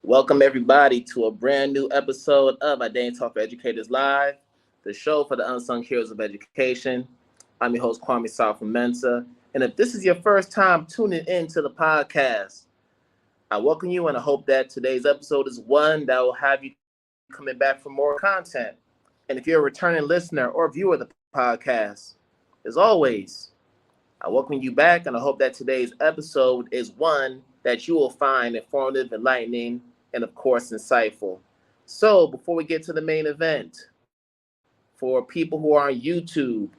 Welcome everybody to a brand new episode of IDTALK4ED Live, the show for the unsung heroes of education. I'm your host, Kwame Sarfo-Mensah. And if this is your first time tuning in to the podcast, I welcome you and I hope that today's episode is one that will have you coming back for more content. And if you're a returning listener or viewer of the podcast, as always, I welcome you back and I hope that today's episode is one that you will find informative, enlightening, and of course, insightful. So before we get to the main event, for people who are on YouTube,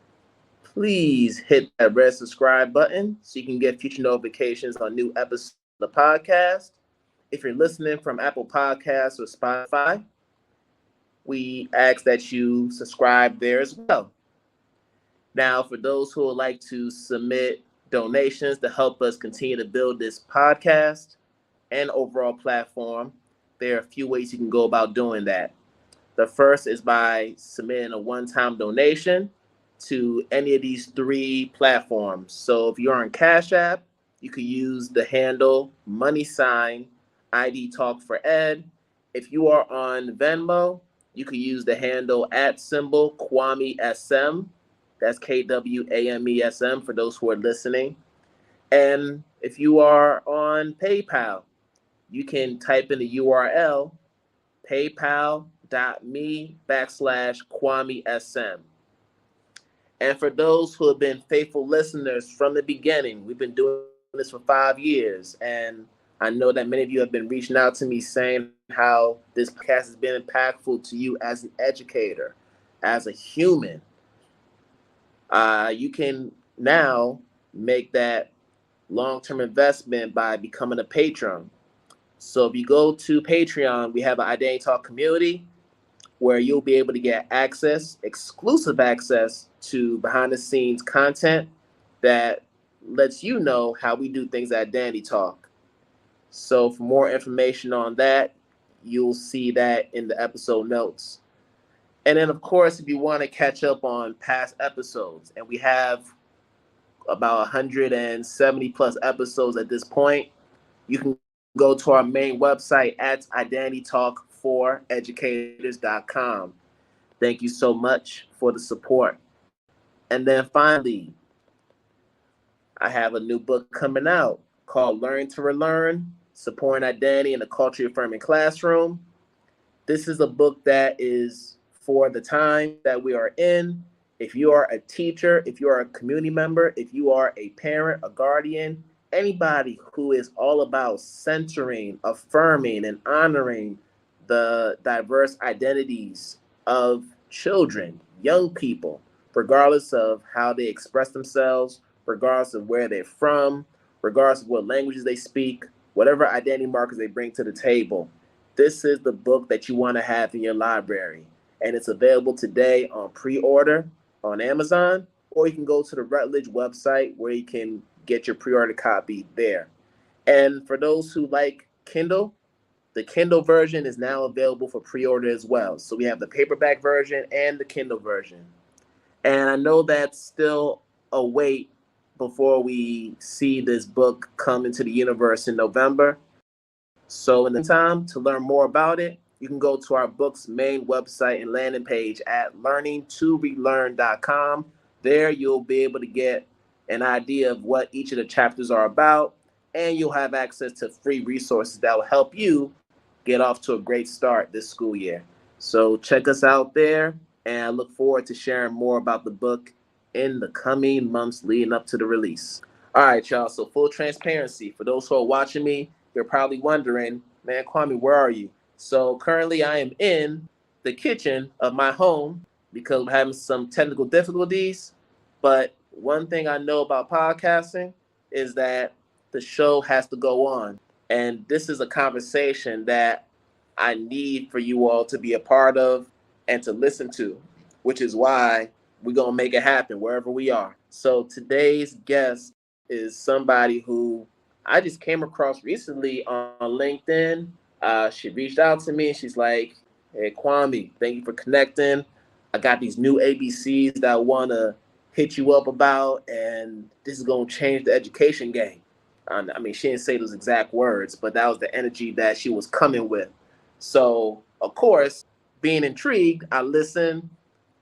please hit that red subscribe button so you can get future notifications on new episodes of the podcast. If you're listening from Apple Podcasts or Spotify, we ask that you subscribe there as well. Now, for those who would like to submit donations to help us continue to build this podcast and overall platform, there are a few ways you can go about doing that. The first is by submitting a one-time donation to any of these three platforms. So if you're on Cash App, you could use the handle $IDTALK4ED. If you are on Venmo, you could use the handle @KwameSM. That's KWAMESM for those who are listening. And if you are on PayPal, you can type in the URL paypal.me/KwameSM. And for those who have been faithful listeners from the beginning, we've been doing this for 5 years. And I know that many of you have been reaching out to me saying how this podcast has been impactful to you as an educator, as a human. You can now make that long-term investment by becoming a patron. So if you go to Patreon, we have an Identity Talk community where you'll be able to get exclusive access to behind-the-scenes content that lets you know how we do things at Identity Talk. So for more information on that, you'll see that in the episode notes. And then, of course, if you want to catch up on past episodes, and we have about 170 plus episodes at this point, you can go to our main website at IDTALK4EDucators.com. Thank you so much for the support. And then finally, I have a new book coming out called Learn to Relearn, Supporting Identity in a Culturally Affirming Classroom. This is a book that is for the time that we are in. If you are a teacher, if you are a community member, if you are a parent, a guardian, anybody who is all about centering, affirming, and honoring the diverse identities of children, young people, regardless of how they express themselves, regardless of where they're from, regardless of what languages they speak, whatever identity markers they bring to the table, this is the book that you want to have in your library. And it's available today on pre-order on Amazon, or you can go to the Rutledge website where you can get your pre-order copy there. And for those who like Kindle, the Kindle version is now available for pre-order as well. So we have the paperback version and the Kindle version. And I know that's still a wait before we see this book come into the universe in November. So in the meantime, to learn more about it, you can go to our book's main website and landing page at learningtorelearn.com. There you'll be able to get an idea of what each of the chapters are about, and you'll have access to free resources that will help you get off to a great start this school year. So check us out there, and I look forward to sharing more about the book in the coming months leading up to the release. All right, y'all, so full transparency. For those who are watching me, you're probably wondering, man, Kwame, where are you? So currently I am in the kitchen of my home because I'm having some technical difficulties. But one thing I know about podcasting is that the show has to go on. And this is a conversation that I need for you all to be a part of and to listen to, which is why we're going to make it happen wherever we are. So today's guest is somebody who I just came across recently on LinkedIn. She reached out to me and she's like, hey, Kwame, thank you for connecting. I got these new ABCs that I want to hit you up about, and this is going to change the education game. I mean, she didn't say those exact words, but that was the energy that she was coming with. So, of course, being intrigued, I listened.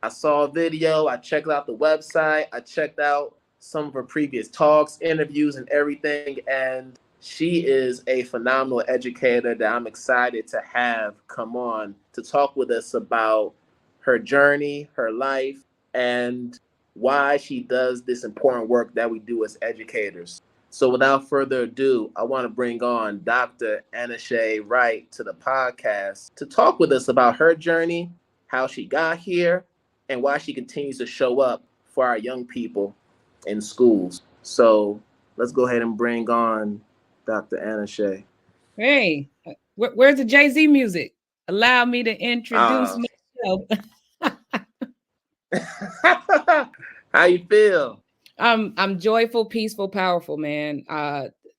I saw a video. I checked out the website. I checked out some of her previous talks, interviews, and everything. And she is a phenomenal educator that I'm excited to have come on to talk with us about her journey, her life, and why she does this important work that we do as educators. So without further ado, I want to bring on Dr. Anashay Wright to the podcast to talk with us about her journey, how she got here, and why she continues to show up for our young people in schools. So let's go ahead and bring on Dr. Anashay. Hey, where's the Jay-Z music? Allow me to introduce Uh, myself. how you feel? I'm joyful, peaceful, powerful, man.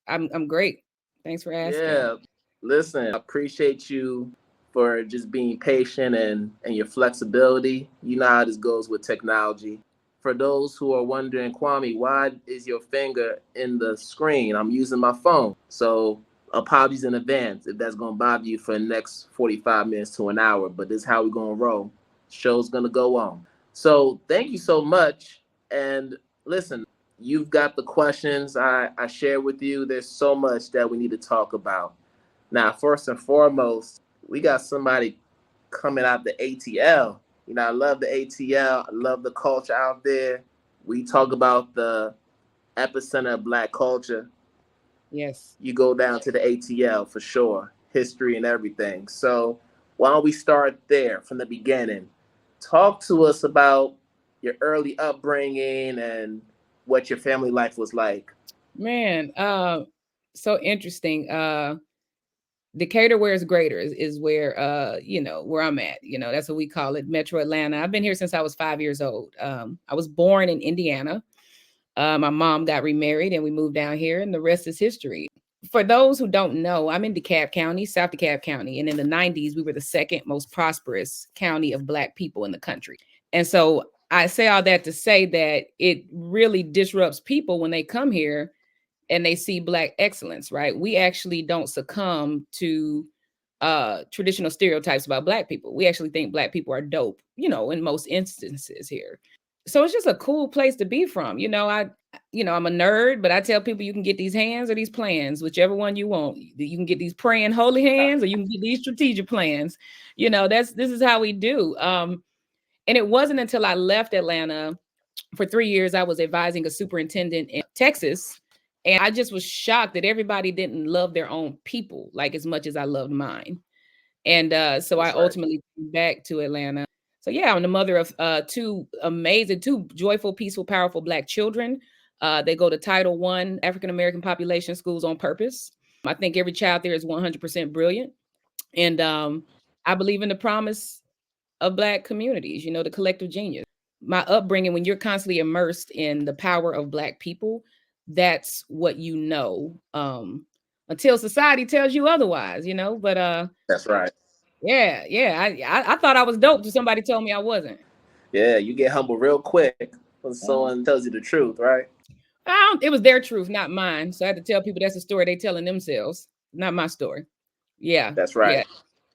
I'm great. Thanks for asking. Yeah, listen, I appreciate you for just being patient and your flexibility. You know how this goes with technology. For those who are wondering, Kwame, why is your finger in the screen? I'm using my phone. So apologies in advance if that's going to bother you for the next 45 minutes to an hour, but this is how we're going to roll. Show's going to go on. So thank you so much. And listen, you've got the questions I shared with you. There's so much that we need to talk about. Now, first and foremost, we got somebody coming out the ATL. You know, I love the ATL. I love the culture out there. We talk about the epicenter of Black culture. Yes. You go down to the ATL for sure, history and everything. So, why don't we start there from the beginning? Talk to us about your early upbringing and what your family life was like. Man, so interesting. Decatur where's greater is where where I'm at. That's what we call it, Metro Atlanta. I've been here since I was 5 years old. I was born in Indiana. My mom got remarried and we moved down here, and the rest is history. For those who don't know, I'm in DeKalb County, South DeKalb County. And in the 90s, we were the second most prosperous county of Black people in the country. And so I say all that to say that it really disrupts people when they come here and they see Black excellence, right? We actually don't succumb to traditional stereotypes about Black people. We actually think Black people are dope, in most instances here. So it's just a cool place to be from. I'm a nerd, but I tell people you can get these hands or these plans, whichever one you want. You can get these praying holy hands or you can get these strategic plans. This is how we do. And it wasn't until I left Atlanta for 3 years, I was advising a superintendent in Texas. And I just was shocked that everybody didn't love their own people like as much as I loved mine. And so I That's right. ultimately came back to Atlanta. So yeah, I'm the mother of two joyful, peaceful, powerful Black children. They go to Title I African American population schools on purpose. I think every child there is 100% brilliant. And I believe in the promise of Black communities, the collective genius. My upbringing, when you're constantly immersed in the power of Black people, that's what until society tells you otherwise, but That's right. yeah. I thought I was dope till somebody told me I wasn't. Yeah, you get humble real quick when Oh. someone tells you the truth, right? It was their truth, not mine. So I had to tell people that's a story they telling themselves, not my story. Yeah, That's yeah, right.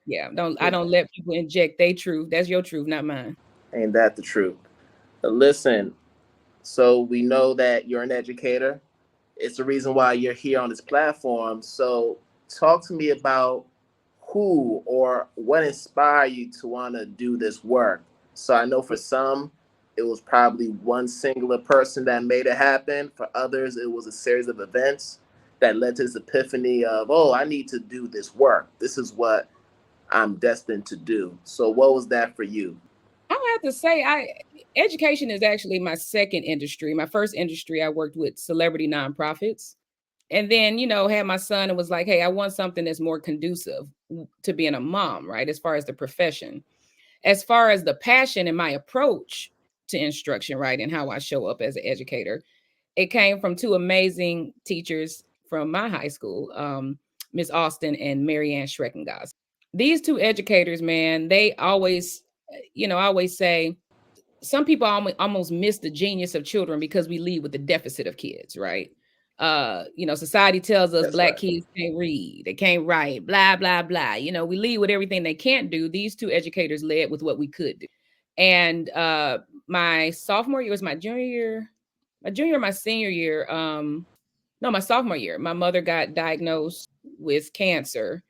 yeah. I don't let people inject their truth. That's your truth, not mine. Ain't that the truth? But listen, so we know that you're an educator. It's the reason why you're here on this platform. So talk to me about who or what inspired you to want to do this work. So I know for some, it was probably one singular person that made it happen. For others, it was a series of events that led to this epiphany of, oh, I need to do this work. This is what I'm destined to do. So what was that for you? I have to say, education is actually my second industry. My first industry, I worked with celebrity nonprofits. And then, had my son and was like, hey, I want something that's more conducive to being a mom, right? As far as the profession, as far as the passion and my approach to instruction, right? And how I show up as an educator, it came from two amazing teachers from my high school, Miss Austin and Marianne Schreckengast. These two educators, man, they always, I always say, some people almost miss the genius of children because we lead with the deficit of kids, right? Society tells us That's Black right. kids can't read, they can't write, blah, blah, blah. We lead with everything they can't do. These two educators led with what we could do. And my sophomore year was my junior year, my senior year. No, my sophomore year, my mother got diagnosed with cancer.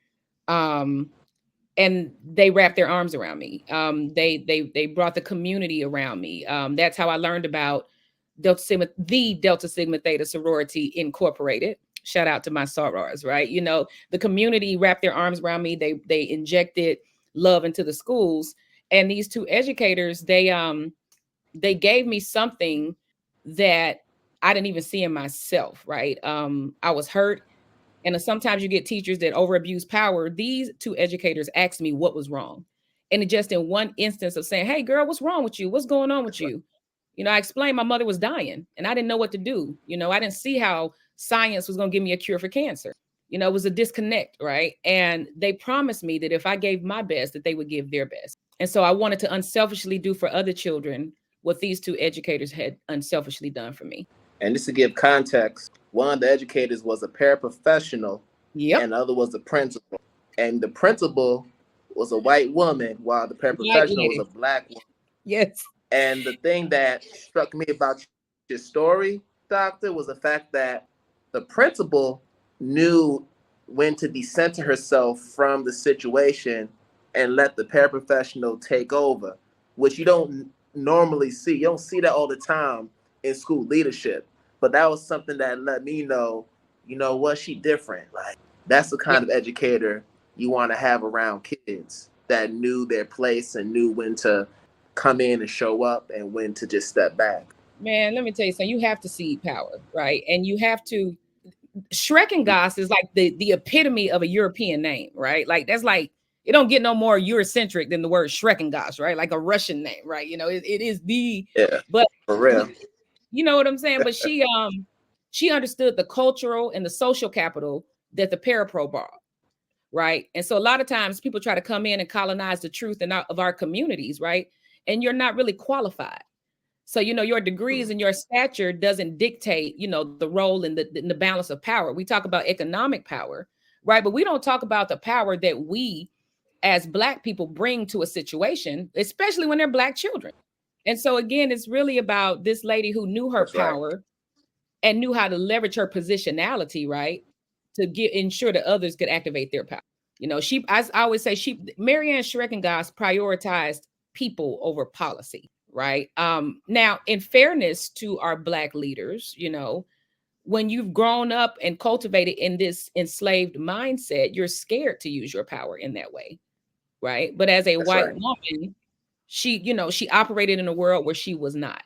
And they wrapped their arms around me. They brought the community around me. That's how I learned about the Delta Sigma Theta Sorority Incorporated. Shout out to my sorors, right? The community wrapped their arms around me. They injected love into the schools, and these two educators, they gave me something that I didn't even see in myself, right? I was hurt. And sometimes you get teachers that over abuse power. These two educators asked me what was wrong. And just in one instance of saying, hey, girl, what's wrong with you? What's going on with you? I explained my mother was dying and I didn't know what to do. I didn't see how science was going to give me a cure for cancer. It was a disconnect, right? And they promised me that if I gave my best, that they would give their best. And so I wanted to unselfishly do for other children what these two educators had unselfishly done for me. And just to give context, one of the educators was a paraprofessional, Yep. and the other was the principal. And the principal was a white woman, while the paraprofessional was a Black woman. Yes. And the thing that struck me about your story, Doctor, was the fact that the principal knew when to decenter herself from the situation and let the paraprofessional take over, which you don't normally see. You don't see that all the time in school leadership. But that was something that let me know, what, she different. Like, that's the kind of educator you want to have around kids that knew their place and knew when to come in and show up and when to just step back. Man, let me tell you something. You have to cede power, right? And you have to. Schreckengoss is like the epitome of a European name, right? Like, that's like, it don't get no more Eurocentric than the word Schreckengoss, right? Like a Russian name, right? It is the, but for real. You know what I'm saying? But she understood the cultural and the social capital that the parapro brought, right? And so a lot of times people try to come in and colonize the truth of our communities, right? And you're not really qualified. So, your degrees and your stature doesn't dictate, the role and the balance of power. We talk about economic power, right? But we don't talk about the power that we as Black people bring to a situation, especially when they're Black children. And so, again, it's really about this lady who knew her power and knew how to leverage her positionality, right? To ensure that others could activate their power. I always say Marianne Schreckengoss prioritized people over policy. Right. Now, in fairness to our Black leaders, when you've grown up and cultivated in this enslaved mindset, you're scared to use your power in that way. Right. But as a white woman, she operated in a world where she was not.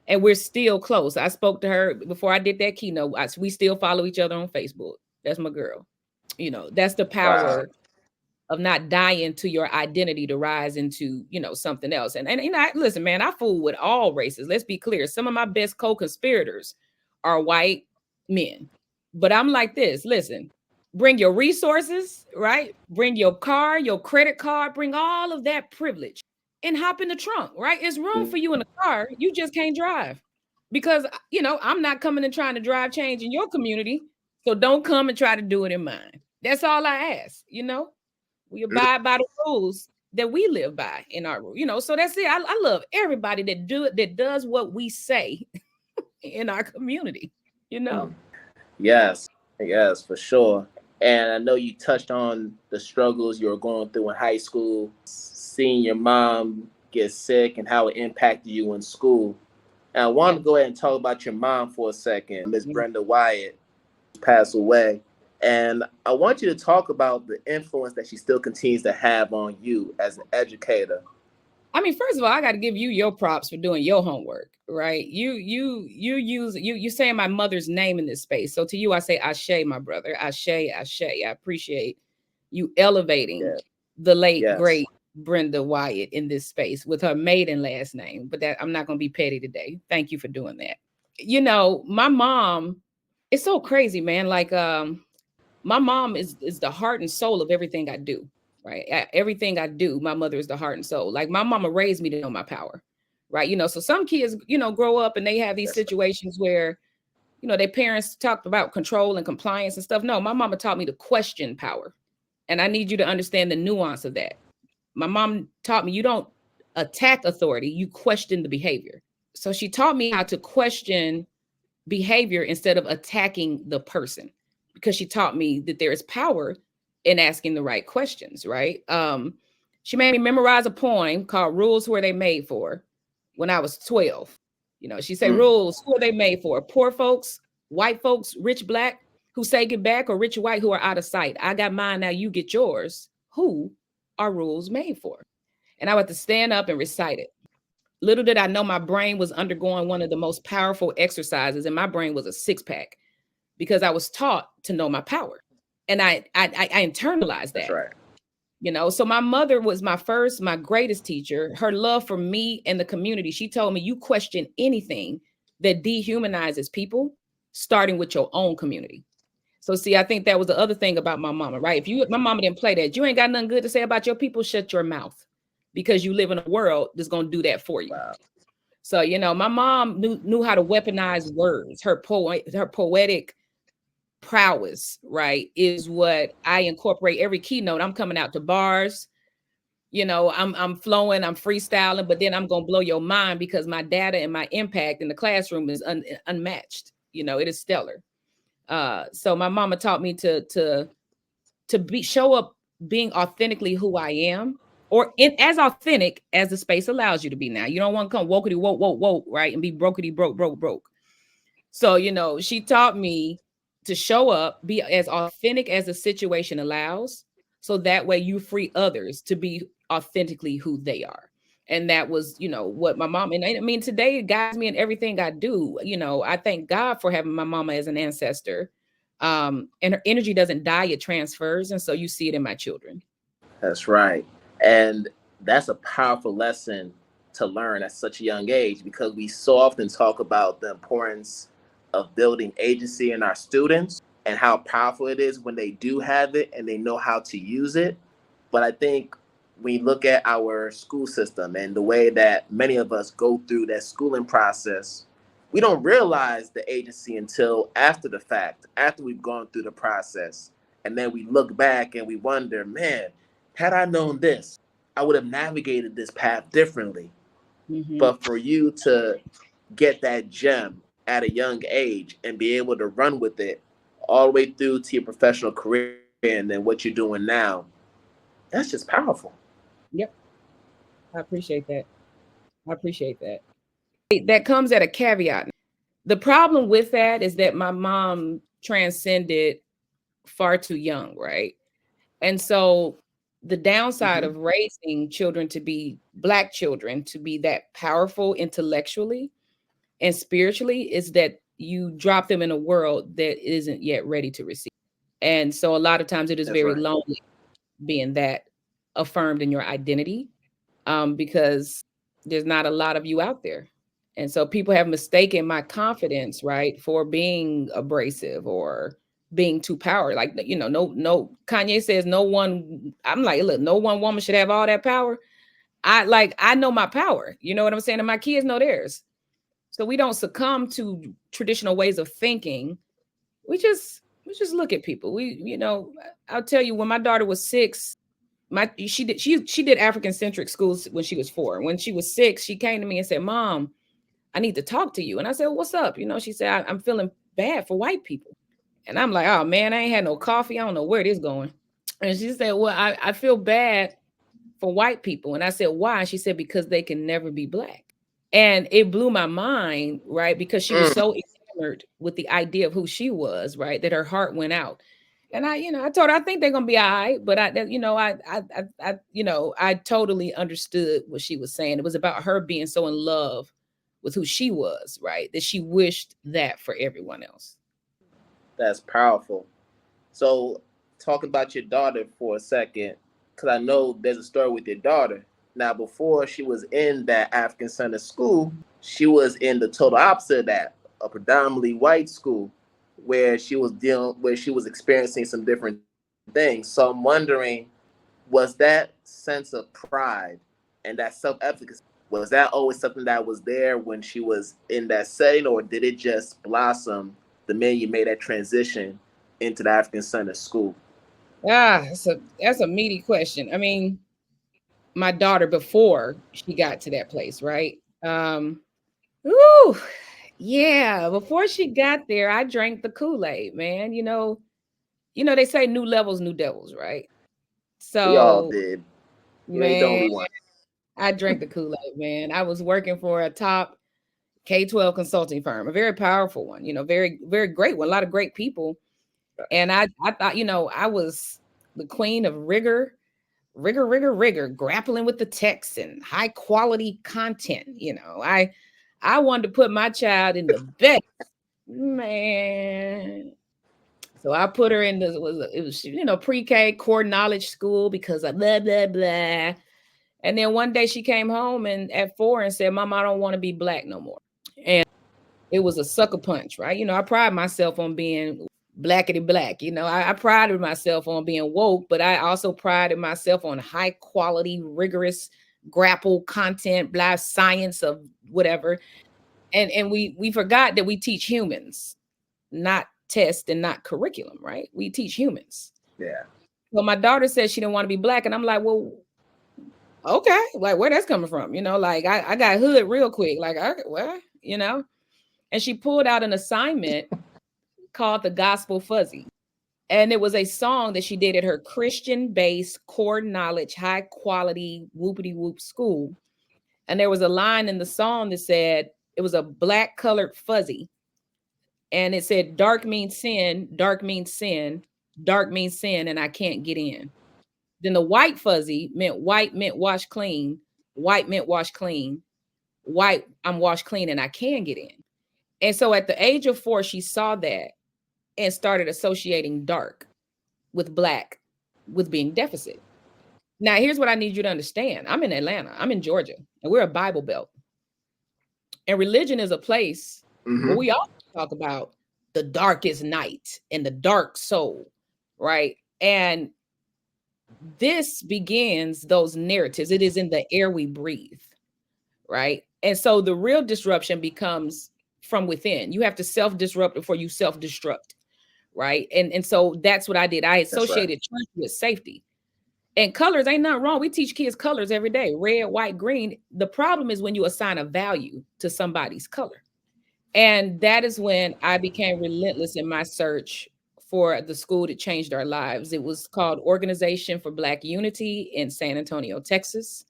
And we're still close. I spoke to her before I did that keynote. We still follow each other on Facebook. That's my girl. That's the power of not dying to your identity to rise into, something else. And listen, man, I fool with all races. Let's be clear. Some of my best co-conspirators are white men. But I'm like this, listen, bring your resources, right? Bring your car, your credit card, bring all of that privilege and hop in the trunk, right? It's room for you in the car. You just can't drive because, I'm not coming and trying to drive change in your community. So don't come and try to do it in mine. That's all I ask, We abide by the rules that we live by in our, so that's it. I love everybody that does what we say in our community, Yes, for sure. And I know you touched on the struggles you were going through in high school, seeing your mom get sick and how it impacted you in school. And I want to go ahead and talk about your mom for a second. Miss Brenda Wyatt passed away. And I want you to talk about the influence that she still continues to have on you as an educator. I mean, first of all, I got to give you your props for doing your homework, right? You saying my mother's name in this space. So to you, I say Ashay, my brother. Ashay. I appreciate you elevating the late, great Brenda Wyatt in this space with her maiden last name. But that I'm not going to be petty today. Thank you for doing that. My mom, it's so crazy, man. Like, my mom is the heart and soul of everything I do, right? Everything I do, my mother is the heart and soul. Like, my mama raised me to know my power, right? So some kids, grow up and they have these situations where, their parents talked about control and compliance and stuff. No, my mama taught me to question power. And I need you to understand the nuance of that. My mom taught me you don't attack authority, you question the behavior. So she taught me how to question behavior instead of attacking the person, because she taught me that there is power in asking the right questions, right? She made me memorize a poem called Rules Who Are They Made For when I was 12. She said, rules, who are they made for? Poor folks, white folks, rich black, who say get back, or rich white who are out of sight. I got mine, now you get yours. Who are rules made for? And I would have to stand up and recite it. Little did I know my brain was undergoing one of the most powerful exercises, and my brain was a six-pack because I was taught to know my power. And I internalized that. That's right. So my mother was my greatest teacher. Her love for me and the community. She told me, you question anything that dehumanizes people, starting with your own community. So see, I think that was the other thing about my mama, right? My mama didn't play that. You ain't got nothing good to say about your people, shut your mouth, because you live in a world that's going to do that for you. Wow. So, my mom knew how to weaponize words. Her poetic prowess, right, is what I incorporate every keynote. I'm coming out to bars, I'm flowing, I'm freestyling, but then I'm going to blow your mind because my data and my impact in the classroom is unmatched. It is stellar. So my mama taught me to show up being authentically who I am, or as authentic as the space allows you to be. Now, you don't want to come wokety woke, right, and be brokety broke. So, she taught me to show up, be as authentic as the situation allows, so that way you free others to be authentically who they are. And that was, what my mom, and I mean, today it guides me in everything I do. I thank God for having my mama as an ancestor. And her energy doesn't die, it transfers. And so you see it in my children. That's right. And that's a powerful lesson to learn at such a young age, because we so often talk about the importance of building agency in our students and how powerful it is when they do have it and they know how to use it. But I think when you look at our school system and the way that many of us go through that schooling process, we don't realize the agency until after the fact, after we've gone through the process. And then we look back and we wonder, man, had I known this, I would have navigated this path differently. Mm-hmm. But for you to get that gem at a young age and be able to run with it all the way through to your professional career and then what you're doing now, that's just powerful. Yep. I appreciate that. That comes at a caveat. The problem with that is that my mom transcended far too young, right? And so the downside of raising children to be Black children, to be that powerful intellectually and spiritually, is that you drop them in a world that isn't yet ready to receive. And so a lot of times it is That's very right. lonely being that affirmed in your identity, because there's not a lot of you out there. And so people have mistaken my confidence, right, for being abrasive or being too power. Like, no, Kanye says no one, I'm like, look, no one woman should have all that power. I know my power, you know what I'm saying? And my kids know theirs. So we don't succumb to traditional ways of thinking. We just look at people. I'll tell you, when my daughter was 6, she did African centric schools when she was 4. When she was 6, she came to me and said, "Mom, I need to talk to you." And I said, "What's up?" She said, I'm feeling bad for white people. And I'm like, "Oh man, I ain't had no coffee. I don't know where this going." And she said, "Well, I feel bad for white people." And I said, "Why?" And she said, "Because they can never be Black." And it blew my mind, right? Because she was so enamored with the idea of who she was, right? That her heart went out. And I told her, I think they're gonna be all right. But I totally understood what she was saying. It was about her being so in love with who she was, right? That she wished that for everyone else. That's powerful. So, talk about your daughter for a second, because I know there's a story with your daughter. Now, before she was in that African Center school, she was in the total opposite of that, a predominantly white school, where where she was experiencing some different things. So I'm wondering, was that sense of pride and that self-efficacy, was that always something that was there when she was in that setting, or did it just blossom the minute you made that transition into the African Center School? That's a meaty question. I mean, my daughter before she got to that place, right? Ooh, yeah. Before she got there, I drank the Kool-Aid, man. They say new levels, new devils, right? We all So, did. You ain't the man, only one. I drank the Kool-Aid, man. I was working for a top K-12 consulting firm, a very powerful one, very, very great one, a lot of great people. And I thought, I was the queen of rigor, grappling with the text and high quality content. I wanted to put my child in the best, man. So I put her in it was pre-K core knowledge school because of blah, blah, blah. And then one day she came home and at 4 and said, Mom, I don't want to be Black no more. And it was a sucker punch, right? I pride myself on being blackety black. I prided myself on being woke, but I also prided myself on high quality, rigorous, grapple content, blah, science of whatever. And we forgot that we teach humans, not test and not curriculum, right? We teach humans. Yeah. Well, my daughter said she didn't want to be Black, and I'm like, well, okay, like where that's coming from? Like I got hood real quick, like, okay, well, and she pulled out an assignment called The Gospel Fuzzy. And it was a song that she did at her Christian-based core knowledge, high quality whoopity whoop school. And there was a line in the song that said, it was a Black colored fuzzy. And it said, dark means sin, dark means sin, dark means sin, and I can't get in. Then the white fuzzy meant white meant wash clean, white meant wash clean, white, I'm washed clean and I can get in. And so at the age of 4, she saw that and started associating dark with Black, with being deficit. Now, here's what I need you to understand. I'm in Atlanta, I'm in Georgia, and we're a Bible belt. And religion is a place where we all talk about the darkest night and the dark soul, right? And this begins those narratives. It is in the air we breathe, right? And so the real disruption becomes from within. You have to self-disrupt before you self-destruct, right? And so that's what I did. I associated church with safety. And colors, ain't nothing wrong. We teach kids colors every day, red, white, green. The problem is when you assign a value to somebody's color. And that is when I became relentless in my search for the school that changed our lives. It was called Organization for Black Unity in San Antonio, Texas.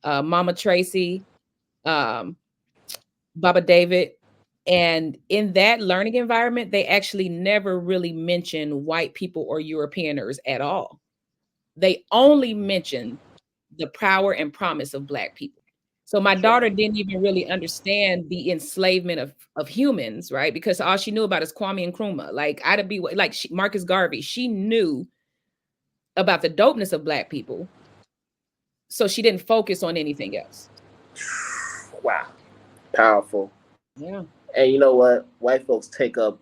Mama Tracy, Baba David. And in that learning environment, they actually never really mentioned white people or Europeaners at all. They only mentioned the power and promise of Black people. So my daughter didn't even really understand the enslavement of humans, right? Because all she knew about is Kwame and Nkrumah. Like I'd be like Marcus Garvey. She knew about the dopeness of Black people, so she didn't focus on anything else. Wow, powerful. Yeah. And you know what? White folks take up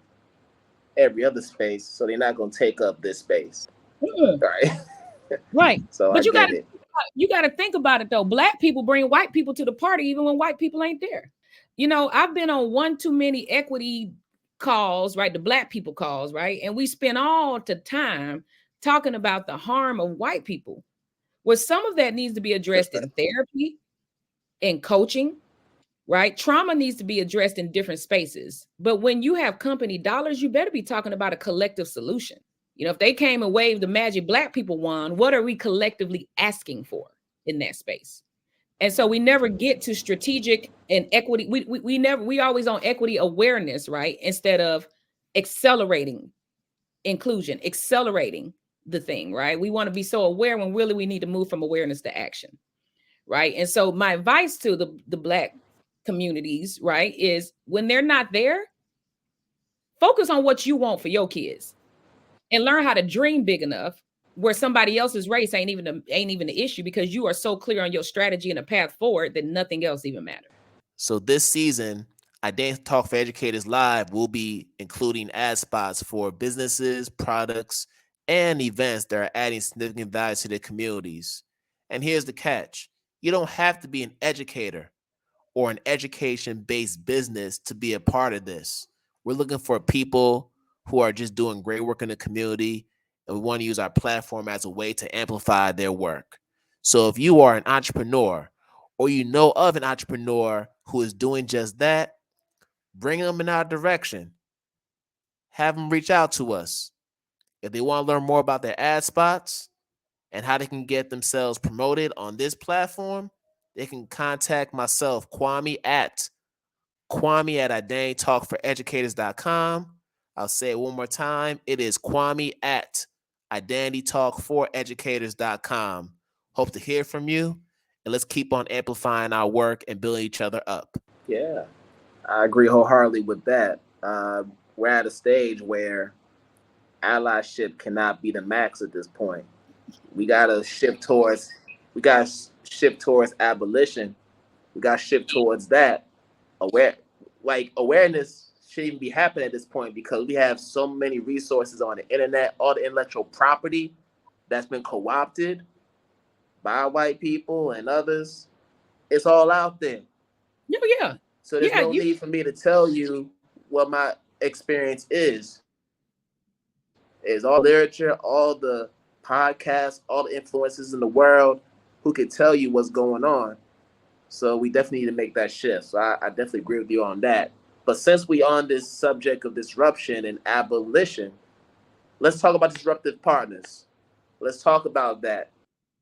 every other space, so they're not going to take up this space. Right. Right. So but you got to think about it though. Black people bring white people to the party even when white people ain't there. I've been on one too many equity calls, right? The Black people calls, right? And we spend all the time talking about the harm of white people. Well, some of that needs to be addressed in therapy, in coaching, right? Trauma needs to be addressed in different spaces. But when you have company dollars, you better be talking about a collective solution. If they came and waved the magic Black people wand, what are we collectively asking for in that space? And so we never get to strategic and equity. We always on equity awareness, right? Instead of accelerating inclusion, accelerating the thing, right? We want to be so aware when really we need to move from awareness to action, right? And so my advice to the Black communities, right, is when they're not there, focus on what you want for your kids and learn how to dream big enough where somebody else's race ain't even the issue, because you are so clear on your strategy and a path forward that nothing else even matters. So this season, IDTALK for Educators Live will be including ad spots for businesses, products, and events that are adding significant value to their communities. And here's the catch. You don't have to be an educator or an education-based business to be a part of this. We're looking for people who are just doing great work in the community, and we want to use our platform as a way to amplify their work. So if you are an entrepreneur or you know of an entrepreneur who is doing just that, bring them in our direction. Have them reach out to us. If they want to learn more about their ad spots and how they can get themselves promoted on this platform, they can contact myself, Kwame at IDTALK4EDucators.com. I'll say it one more time. It is Kwame at IDTALK4EDucators.com. Hope to hear from you, and let's keep on amplifying our work and building each other up. Yeah, I agree wholeheartedly with that. We're at a stage where allyship cannot be the max at this point. We gotta shift towards abolition. We gotta shift towards that. Awareness shouldn't be happening at this point because we have so many resources on the internet, all the intellectual property that's been co-opted by white people and others. It's all out there. Yeah. So there's no need for me to tell you what my experience is. Is all literature, all the podcasts, all the influences in the world who can tell you what's going on. So we definitely need to make that shift. So I definitely agree with you on that. But since we on this subject of disruption and abolition, let's talk about disruptive partners. Let's talk about that.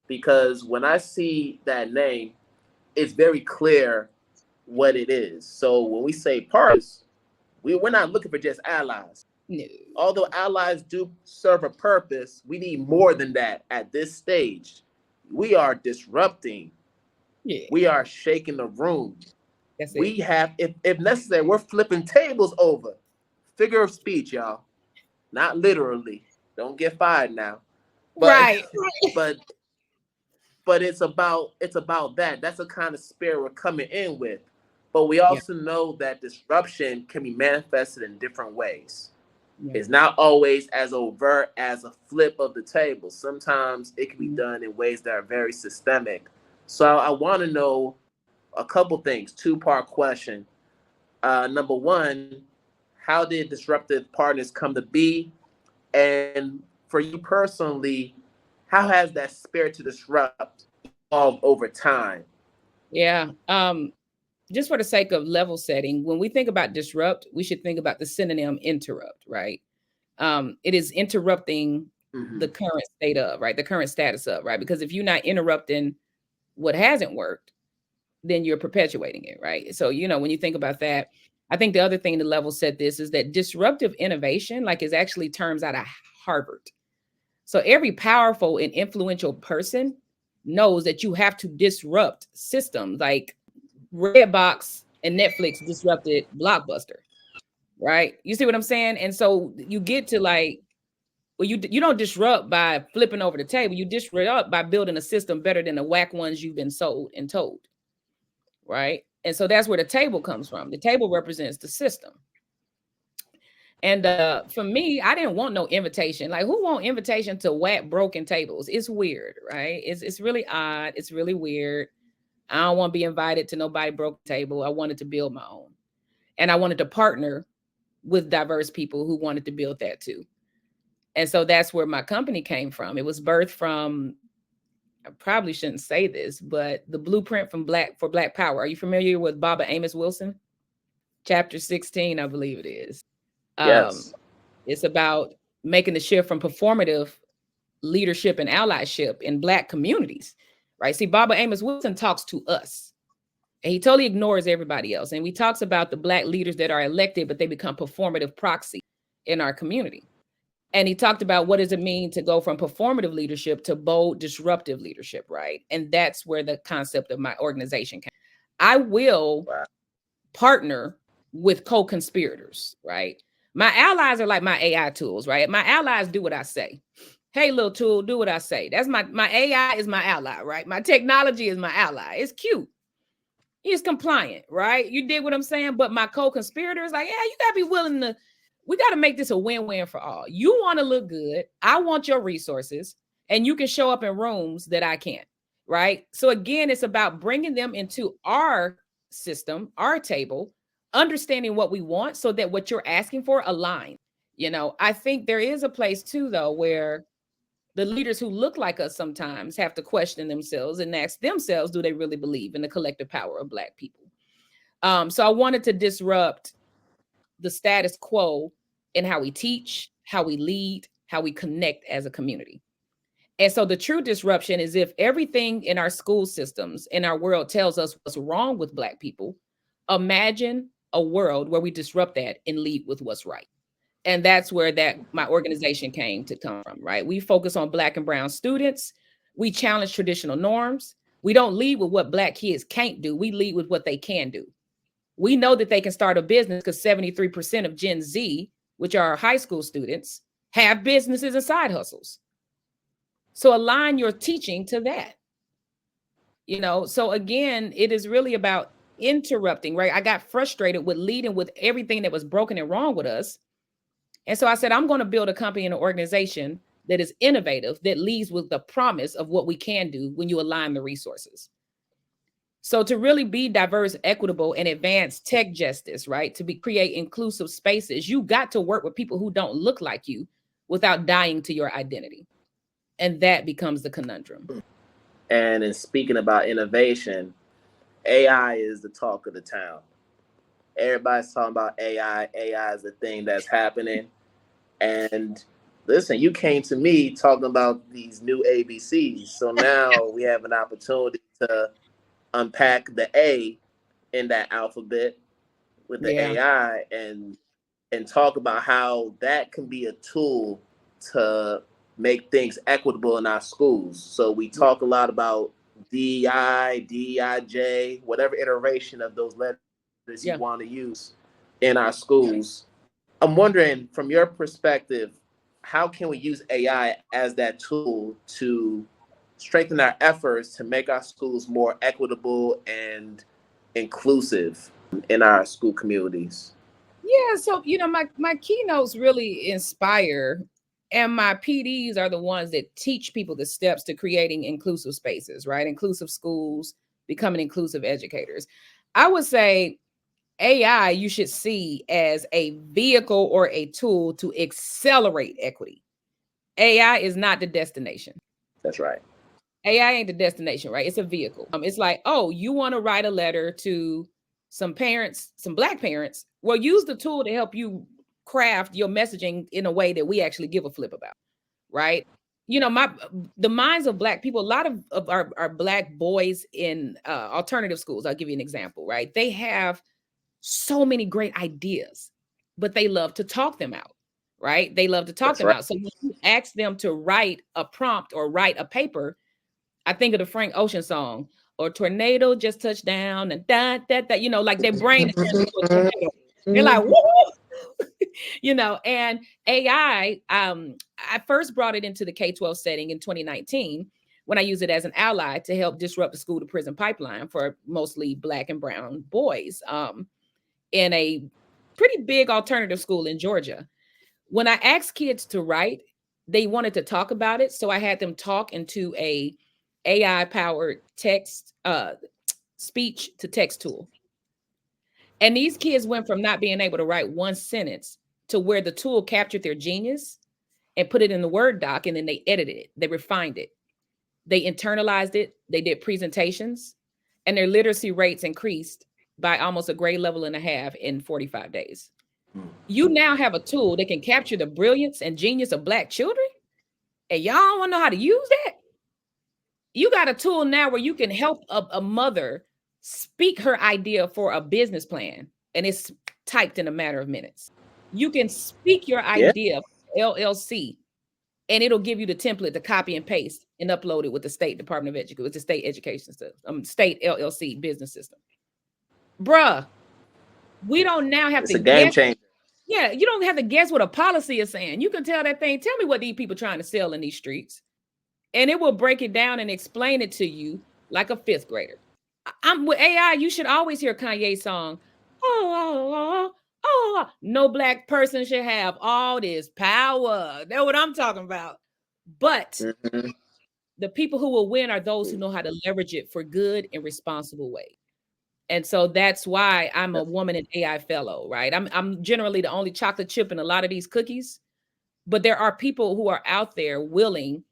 Because when I see that name, it's very clear what it is. So when we say partners, we're not looking for just allies. No. Although allies do serve a purpose, we need more than that at this stage. We are disrupting. Yeah. We are shaking the room. We have, if necessary, we're flipping tables over. Figure of speech, y'all. Not literally. Don't get fired now. But, right. But it's about that. That's the kind of spirit we're coming in with. But we also know that disruption can be manifested in different ways. Yeah. It's not always as overt as a flip of the table. Sometimes it can be done in ways that are very systemic. So I want to know a couple things, two-part question. Number one, how did Disruptive Partners come to be? And for you personally, how has that spirit to disrupt evolved over time? Yeah. Just for the sake of level setting, when we think about disrupt, we should think about the synonym interrupt, right? It is interrupting the current state of, right? The current status of, right? Because if you're not interrupting what hasn't worked, then you're perpetuating it, right? So, when you think about that, I think the other thing to level set this is that disruptive innovation, is actually terms out of Harvard. So every powerful and influential person knows that you have to disrupt systems like Redbox and Netflix disrupted Blockbuster, right? You see what I'm saying? And so you get to you don't disrupt by flipping over the table. You disrupt by building a system better than the whack ones you've been sold and told, right? And so that's where the table comes from. The table represents the system. And for me, I didn't want no invitation. Who want invitation to whack broken tables? It's weird, right? It's really odd. It's really weird. I don't want to be invited to nobody broke table. I wanted to build my own. And I wanted to partner with diverse people who wanted to build that too. And so that's where my company came from. It was birthed from, I probably shouldn't say this, but the blueprint for Black Power. Are you familiar with Baba Amos Wilson? Chapter 16, I believe it is. Yes. It's about making the shift from performative leadership and allyship in Black communities, right? See, Baba Amos Wilson talks to us. And he totally ignores everybody else. And he talks about the Black leaders that are elected, but they become performative proxy in our community. And he talked about what does it mean to go from performative leadership to bold, disruptive leadership, right? And that's where the concept of my organization came. I will partner with co-conspirators, right? My allies are like my AI tools, right? My allies do what I say. Hey, little tool, do what I say. That's my AI is my ally, right? My technology is my ally. It's cute. He's compliant, right? You did what I'm saying? But my co-conspirator is like, yeah, you gotta be willing to, we got to make this a win-win for all. You want to look good. I want your resources, and you can show up in rooms that I can't, right? So again, it's about bringing them into our system, our table, understanding what we want so that what you're asking for aligns. I think there is a place too, though, where the leaders who look like us sometimes have to question themselves and ask themselves, do they really believe in the collective power of Black people? So I wanted to disrupt the status quo in how we teach, how we lead, how we connect as a community. And so the true disruption is if everything in our school systems, in our world, tells us what's wrong with Black people, imagine a world where we disrupt that and lead with what's right. And that's where my organization came from, right? We focus on Black and brown students. We challenge traditional norms. We don't lead with what Black kids can't do. We lead with what they can do. We know that they can start a business because 73% of Gen Z, which are high school students, have businesses and side hustles. So align your teaching to that. So again, it is really about interrupting, right? I got frustrated with leading with everything that was broken and wrong with us. And so I said, I'm going to build a company and an organization that is innovative, that leads with the promise of what we can do when you align the resources. So to really be diverse, equitable, and advance tech justice, right? To create inclusive spaces, you got to work with people who don't look like you without dying to your identity. And that becomes the conundrum. And in speaking about innovation, AI is the talk of the town. Everybody's talking about AI. AI is the thing that's happening. And listen, you came to me talking about these new ABCs. So now we have an opportunity to unpack the A in that alphabet with the AI and talk about how that can be a tool to make things equitable in our schools. So we talk a lot about DEI, DEIJ, whatever iteration of those letters you want to use in our schools. I'm wondering, from your perspective, how can we use AI as that tool to strengthen our efforts to make our schools more equitable and inclusive in our school communities? Yeah, so my keynotes really inspire, and my PDs are the ones that teach people the steps to creating inclusive spaces, right? Inclusive schools, becoming inclusive educators. I would say AI you should see as a vehicle or a tool to accelerate equity. AI is not the destination. That's right. AI ain't the destination, right? It's a vehicle. It's like, oh, you want to write a letter to some parents, some Black parents. Well, use the tool to help you craft your messaging in a way that we actually give a flip about, right? The minds of Black people, a lot of our Black boys in alternative schools, I'll give you an example, right? They have so many great ideas, but they love to talk them out, right? They love to talk them out. So when you ask them to write a prompt or write a paper, I think of the Frank Ocean song, or tornado just touched down and that, like their brain is turned into a tornado. They're like, woo! And AI, I first brought it into the K-12 setting in 2019 when I used it as an ally to help disrupt the school to prison pipeline for mostly Black and brown boys in a pretty big alternative school in Georgia. When I asked kids to write, they wanted to talk about it. So I had them talk into a AI-powered text, speech to text tool. And these kids went from not being able to write one sentence to where the tool captured their genius and put it in the Word doc, and then they edited it, they refined it, they internalized it, they did presentations, and their literacy rates increased by almost a grade level and a half in 45 days. You now have a tool that can capture the brilliance and genius of Black children, and y'all don't want to know how to use that? You got a tool now where you can help a mother speak her idea for a business plan, and it's typed in a matter of minutes. You can speak your idea, LLC, and it'll give you the template to copy and paste and upload it with the state Department of Education, with the state education system, state LLC business system. Bruh, we don't now have to guess. It's a game changer. Yeah, you don't have to guess what a policy is saying. You can tell that thing, tell me what these people trying to sell in these streets. And it will break it down and explain it to you like a fifth grader. I'm with AI, you should always hear Kanye's song. No Black person should have all this power. That's what I'm talking about. But the people who will win are those who know how to leverage it for good and responsible ways. And so that's why I'm a woman in AI fellow, right? I'm generally the only chocolate chip in a lot of these cookies, but there are people who are out there willing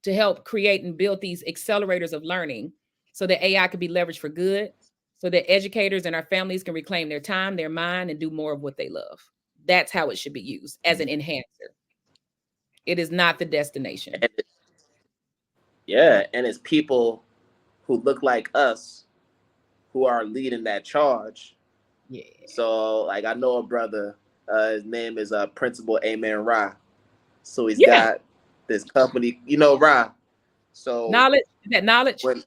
to help create and build these accelerators of learning so that AI can be leveraged for good, so that educators and our families can reclaim their time, their mind, and do more of what they love. That's how it should be used, as an enhancer. It is not the destination. And yeah, and it's people who look like us who are leading that charge. Yeah. So, like, I know a brother. His name is Principal Amen Ra. So he's Yeah. got this company, you know, Ra. So Knowledge, that knowledge. when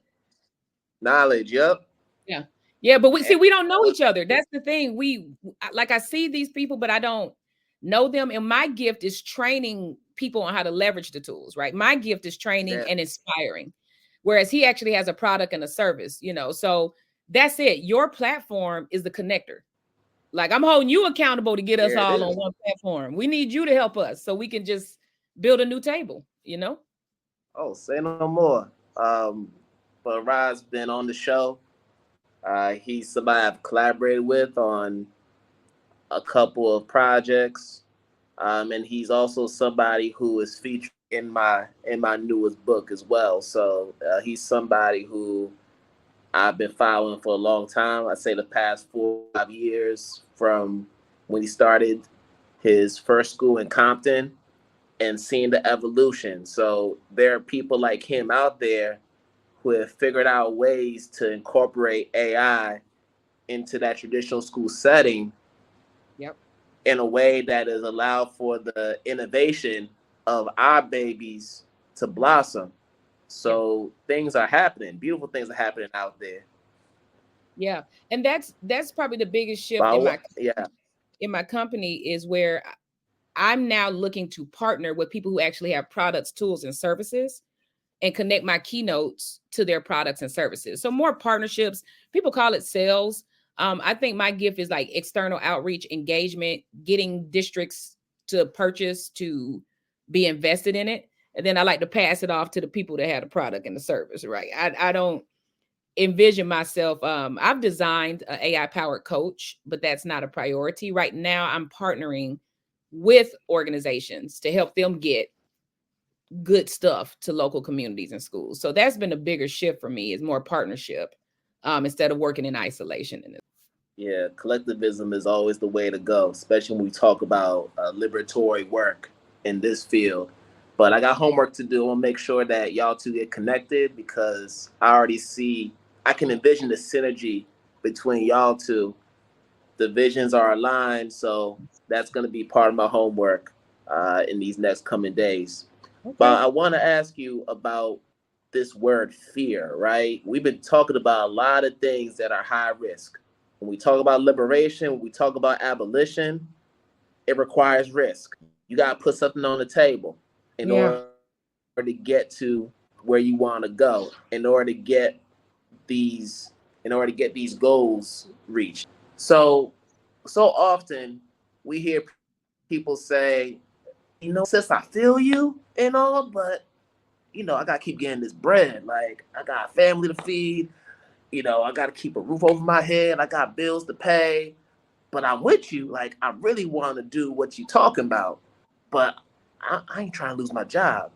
knowledge, yep. Yeah. Yeah, but we see, And we don't know each other. That's the thing. Like, I see these people, but I don't know them. And my gift is training people on how to leverage the tools, right? My gift is training and inspiring. Whereas he actually has a product and a service, you know. So that's it. Your platform is the connector. Like, I'm holding you accountable to get us there it all on is. one platform. We need you to help us so we can just build a new table, you know? Oh, say no more. But Ra's been on the show. He's somebody I've collaborated with on a couple of projects, and he's also somebody who is featured in my newest book as well. So he's somebody who I've been following for a long time. I say the past 4 or 5 years, from when he started his first school in Compton and seeing the evolution. So there are people like him out there who have figured out ways to incorporate AI into that traditional school setting. Yep. In a way that has allowed for the innovation of our babies to blossom. So things are happening. Beautiful things are happening out there. Yeah. And that's probably the biggest shift But yeah, in my company, is where I'm now looking to partner with people who actually have products, tools, and services, and connect my keynotes to their products and services. So more partnerships. People call it sales. I think my gift is like external outreach, engagement, getting districts to purchase, to be invested in it. And then I like to pass it off to the people that have the product and the service, right? I don't envision myself. I've designed an AI powered coach, but that's not a priority. Right now, I'm partnering with organizations to help them get good stuff to local communities and schools. So that's been a bigger shift for me, is more partnership, instead of working in isolation. yeah, collectivism is always the way to go, especially when we talk about liberatory work in this field. But I got homework to do. I want to make sure that y'all two get connected, because I already see, I can envision the synergy between y'all two. The visions are aligned, so that's going to be part of my homework in these next coming days. Okay. But I want to ask you about this word fear, right? We've been talking about a lot of things that are high risk. When we talk about liberation, when we talk about abolition, it requires risk. You got to put something on the table in order to get to where you want to go, in order to get these goals reached. So often we hear people say, sis, I feel you and all, but I gotta keep getting this bread. Like, I got a family to feed. I gotta keep a roof over my head. I got bills to pay. But I'm with you. Like, I really want to do what you're talking about, but I ain't trying to lose my job.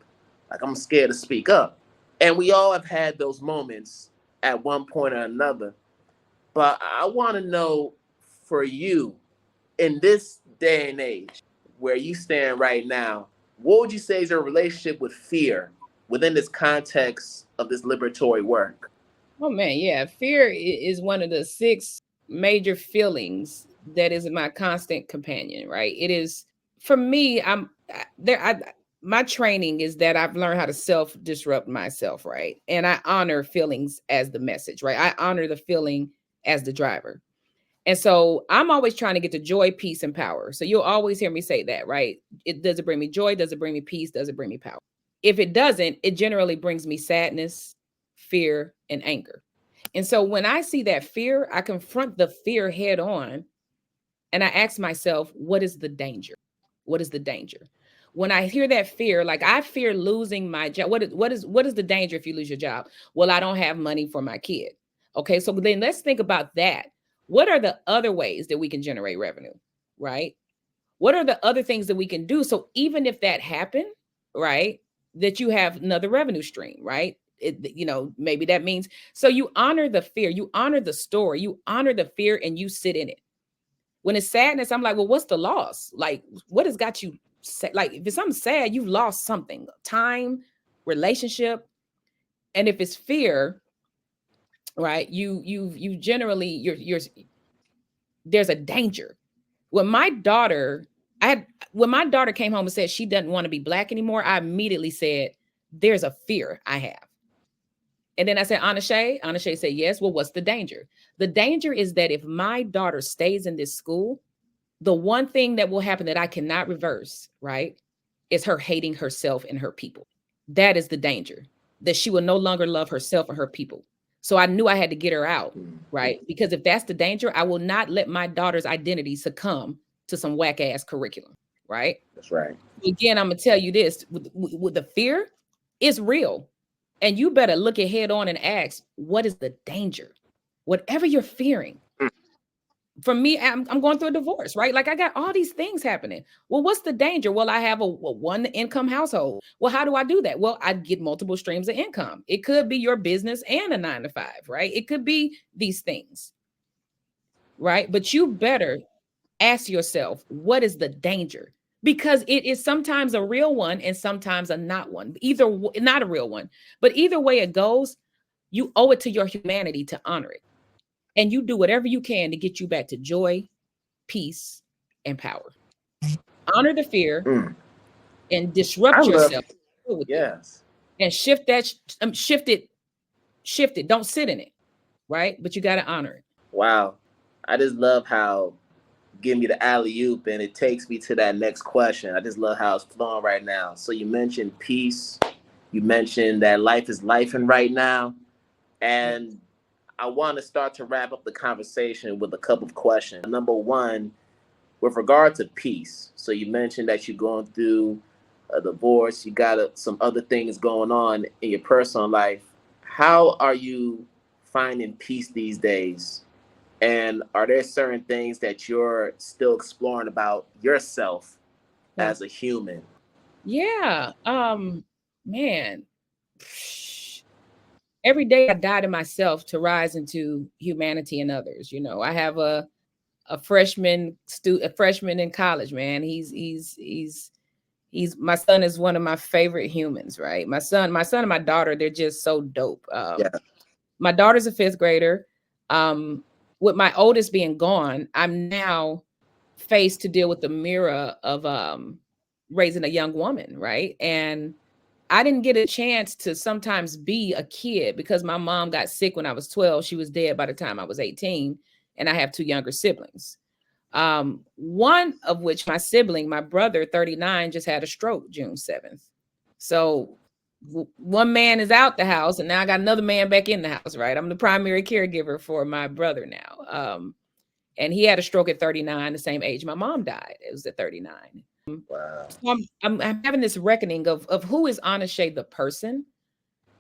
Like, I'm scared to speak up. And we all have had those moments at one point or another. But I want to know, for you, in this day and age where you stand right now, what would you say is your relationship with fear within this context of this liberatory work? Oh man, yeah. Fear is one of the 6 major feelings that is my constant companion, right? It is, for me, my training is that I've learned how to self-disrupt myself, right? And I honor feelings as the message, right? I honor the feeling as the driver. And so I'm always trying to get to joy, peace, and power. So you'll always hear me say that, right? Does it bring me joy? Does it bring me peace? Does it bring me power? If it doesn't, it generally brings me sadness, fear, and anger. And so when I see that fear, I confront the fear head on, and I ask myself, what is the danger? What is the danger? When I hear that fear, like, I fear losing my job. What is the danger if you lose your job? Well, I don't have money for my kid. Okay, so then let's think about that. What are the other ways that we can generate revenue, right? What are the other things that we can do? So even if that happened, right, that you have another revenue stream, right? Maybe that means, so you honor the fear, you honor the story, you honor the fear, and you sit in it. When it's sadness, I'm like, well, what's the loss? Like, what has got you like, if it's something sad, you've lost something, time, relationship. And if it's fear, right, you generally, you're there's a danger. When my daughter came home and said she doesn't want to be Black anymore, I immediately said, there's a fear I have. And then I said, Anashay said, yes. Well, what's the danger? The danger is that if my daughter stays in this school, the one thing that will happen that I cannot reverse, right, is her hating herself and her people. That is the danger, that she will no longer love herself and her people. So I knew I had to get her out, right? Because if that's the danger, I will not let my daughter's identity succumb to some whack ass curriculum, right? That's right. Again, I'm gonna tell you this: with the fear, it's real, and you better look it head on and ask, what is the danger? Whatever you're fearing. For me, I'm going through a divorce, right? Like I got all these things happening. Well, what's the danger? Well, I have a one income household. Well, how do I do that? Well, I get multiple streams of income. It could be your business and a 9-to-5, right? It could be these things, right? But you better ask yourself, what is the danger? Because it is sometimes a real one and sometimes a not one. Either not a real one, but either way it goes, you owe it to your humanity to honor it. And you do whatever you can to get you back to joy, peace, and power. Honor the fear and disrupt yourself. Yes. And shift that, shift it. Don't sit in it, right? But you got to honor it. Wow. I just love how give me the alley-oop and it takes me to that next question. I just love how it's flowing right now. So you mentioned peace. You mentioned that life is lifing right now. And I want to start to wrap up the conversation with a couple of questions. Number one, with regard to peace. So you mentioned that you're going through a divorce. You got some other things going on in your personal life. How are you finding peace these days? And are there certain things that you're still exploring about yourself as a human? Yeah. Man. Every day I die to myself to rise into humanity and others. You know, I have a freshman in college, man. He's my son is one of my favorite humans, right? My son and my daughter, they're just so dope. My daughter's a 5th grader. With my oldest being gone, I'm now faced to deal with the mirror of raising a young woman, right? And I didn't get a chance to sometimes be a kid because my mom got sick when I was 12. She was dead by the time I was 18, and I have 2 younger siblings. One of which, my sibling, my brother, 39, just had a stroke June 7th. So one man is out the house, and now I got another man back in the house, right? I'm the primary caregiver for my brother now. And he had a stroke at 39, the same age my mom died. It was at 39. Wow. So I'm having this reckoning of who is Anashay the person,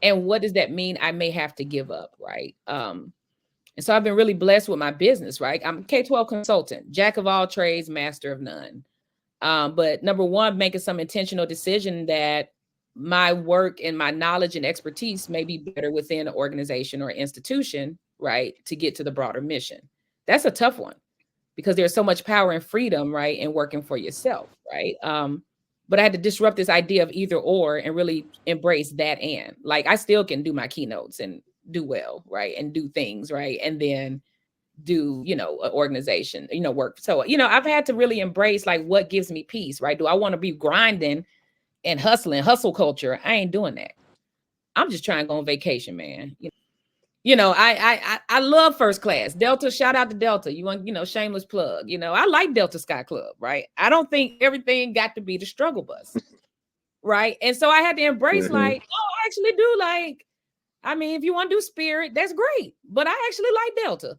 and what does that mean I may have to give up, right? And so I've been really blessed with my business, right? I'm a K-12 consultant, jack of all trades, master of none. But number one, making some intentional decision that my work and my knowledge and expertise may be better within an organization or institution, right, to get to the broader mission. That's a tough one because there's so much power and freedom, right, in working for yourself, right? But I had to disrupt this idea of either or and really embrace that. And like, I still can do my keynotes and do well, right, and do things, right, and then do, an organization, work. So, I've had to really embrace like what gives me peace, right? Do I want to be grinding and hustle culture? I ain't doing that. I'm just trying to go on vacation, man. I love first class. Delta, shout out to Delta. You want, shameless plug. I like Delta Sky Club, right? I don't think everything got to be the struggle bus, right? And so I had to embrace like, oh, I actually do like, I mean, if you want to do Spirit, that's great. But I actually like Delta,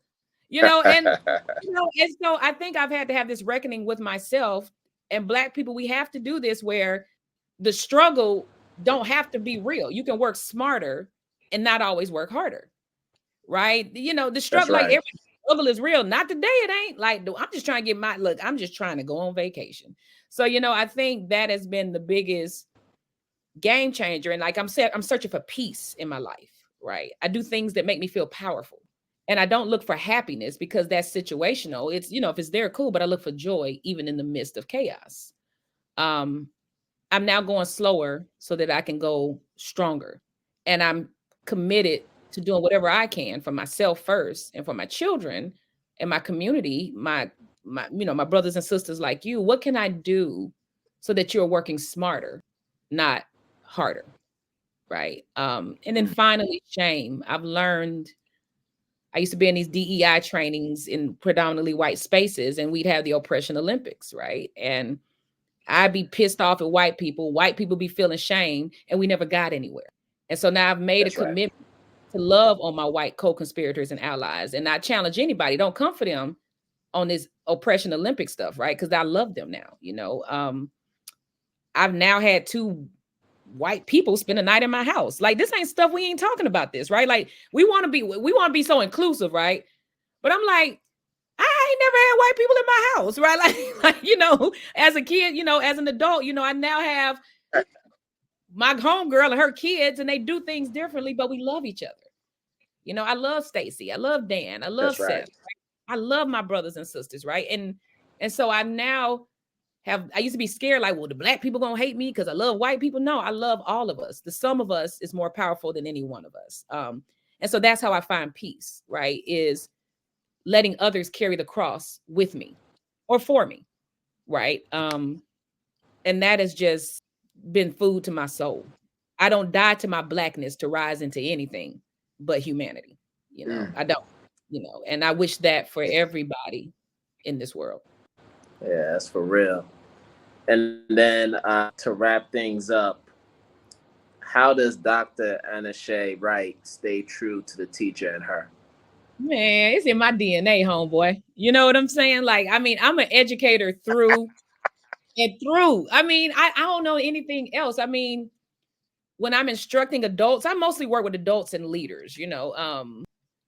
and so I think I've had to have this reckoning with myself, and Black people, we have to do this where the struggle don't have to be real. You can work smarter and not always work harder. right? You know, the That's struggle, like right. every struggle is real. Not today, it ain't. Like, I'm just trying to get my look. I'm just trying to go on vacation. So, you know, I think that has been the biggest game changer. And like I'm searching for peace in my life, right? I do things that make me feel powerful. And I don't look for happiness because that's situational. It's, you know, if it's there, cool, but I look for joy even in the midst of chaos. Um, I'm now going slower so that I can go stronger. And I'm committed to doing whatever I can for myself first and for my children and my community, my you know, my brothers and sisters like you. What can I do so that you're working smarter, not harder, right? And then Mm, finally, shame. I've learned I used to be in these DEI trainings in predominantly white spaces, and we'd have the oppression Olympics, right? And I'd be pissed off at white people. White people be feeling shame, and we never got anywhere. And so now I've made a that's right. commitment to love on my white co-conspirators and allies, and I challenge anybody: don't come for them on this oppression Olympic stuff, right? Because I love them now. You know, I've now had two white people spend a night in my house. Like this ain't stuff we ain't talking about this, right? Like we want to be so inclusive, right? But I'm like, I ain't never had white people in my house, right? Like you know, as a kid, you know, as an adult, you know, I now have my homegirl and her kids, and they do things differently, but we love each other. You know, I love Stacy, I love Dan, I love That's Seth, right. right? I love my brothers and sisters, right? And so I now I used to be scared, like, well, the black people gonna hate me because I love white people. No, I love all of us. The sum of us is more powerful than any one of us. And so that's how I find peace, right? Is letting others carry the cross with me or for me, right? And that has just been food to my soul. I don't die to my blackness to rise into anything but humanity. You know, Mm, I don't, you know, and I wish that for everybody in this world. yeah, that's for real. And then to wrap things up, how does Dr. Anashay Wright stay true to the teacher in her? Man, it's in my DNA, homeboy. You know what I'm saying? Like, I mean, I'm an educator through and through. I mean, I don't know anything else. I mean, when I'm instructing adults, I mostly work with adults and leaders, you know.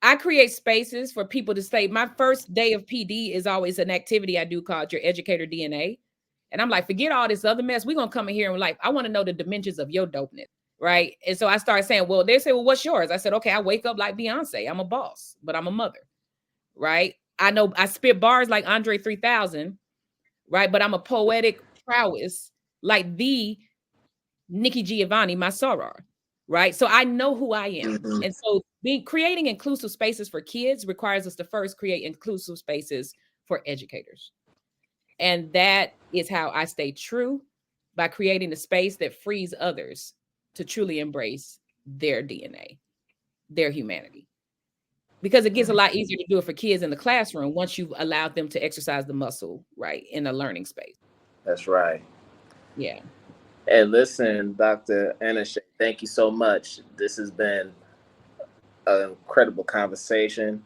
I create spaces for people to say, my first day of PD is always an activity I do called your educator DNA. And I'm like, forget all this other mess. We're gonna come in here and like, I want to know the dimensions of your dopeness. Right. And so I started saying, well, they say, well, what's yours? I said, okay, I wake up like Beyonce. I'm a boss, but I'm a mother. Right. I know I spit bars like Andre 3000. Right. But I'm a poetic prowess like the Nikki Giovanni, my soror, right? So I know who I am. Hmm. And so being creating inclusive spaces for kids requires us to first create inclusive spaces for educators. And that is how I stay true by creating a space that frees others to truly embrace their DNA, their humanity. Because it gets a lot easier to do it for kids in the classroom once you've allowed them to exercise the muscle, right, in a learning space. That's right. Yeah. And listen, Dr. Anashay, thank you so much. This has been an incredible conversation.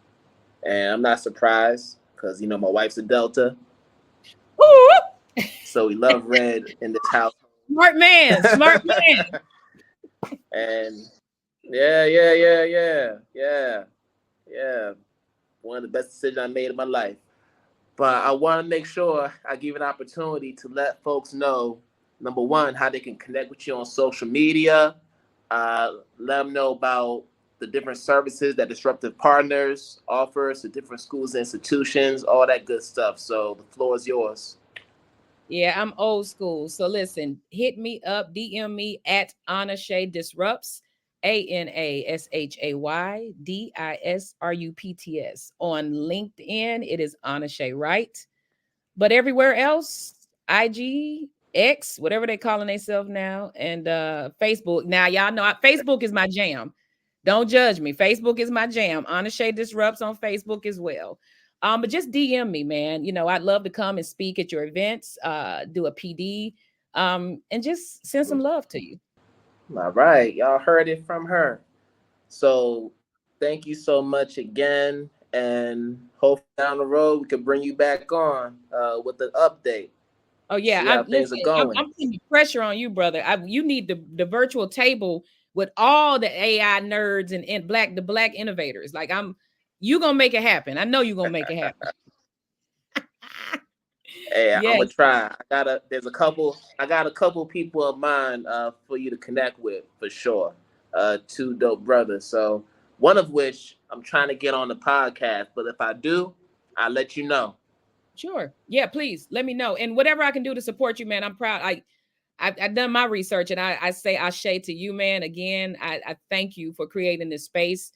And I'm not surprised because, you know, my wife's a Delta. Woo! So we love red in this house. Smart man, smart man. And yeah. One of the best decisions I made in my life. But I want to make sure I give an opportunity to let folks know, number one, how they can connect with you on social media. Let them know about the different services that Disruptive Partners offers to different schools and institutions, all that good stuff. So the floor is yours. Yeah, I'm old school. So listen, hit me up, DM me at Anashay Disrupts, ANASHAY On LinkedIn, it is Anashay Wright. But everywhere else, IG, X, whatever they calling themselves now, and Facebook. Now, y'all know Facebook is my jam. Don't judge me. Facebook is my jam. Anashay Disrupts on Facebook as well. But just DM me, man. You know, I'd love to come and speak at your events, do a PD, and just send some love to you. All right. Y'all heard it from her. So thank you so much again. And hopefully down the road, we can bring you back on with an update. Oh yeah, See I how things listen. are I'm, going. I'm putting the pressure on you, brother. You need the virtual table with all the AI nerds and the black innovators. Like you gonna make it happen. I know you're gonna make it happen. Hey, Yes. I'm gonna try. I got a couple people of mine for you to connect with for sure. Two dope brothers. So one of which I'm trying to get on the podcast, but if I do, I'll let you know. Sure. Yeah, please let me know. And whatever I can do to support you, man, I'm proud. I've done my research, and I say Ashe to you, man. Again, I thank you for creating this space.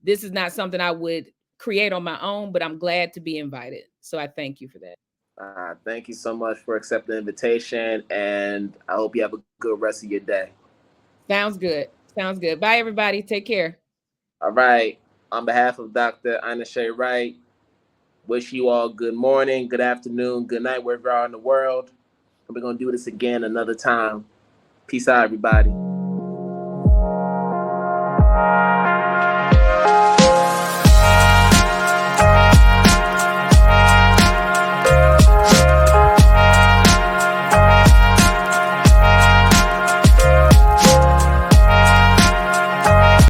This is not something I would create on my own, but I'm glad to be invited. So I thank you for that. Thank you so much for accepting the invitation, and I hope you have a good rest of your day. Sounds good. Sounds good. Bye, everybody. Take care. All right. On behalf of Dr. Anashay Wright, wish you all good morning, good afternoon, good night, wherever you are in the world. And we're going to do this again another time. Peace out, everybody.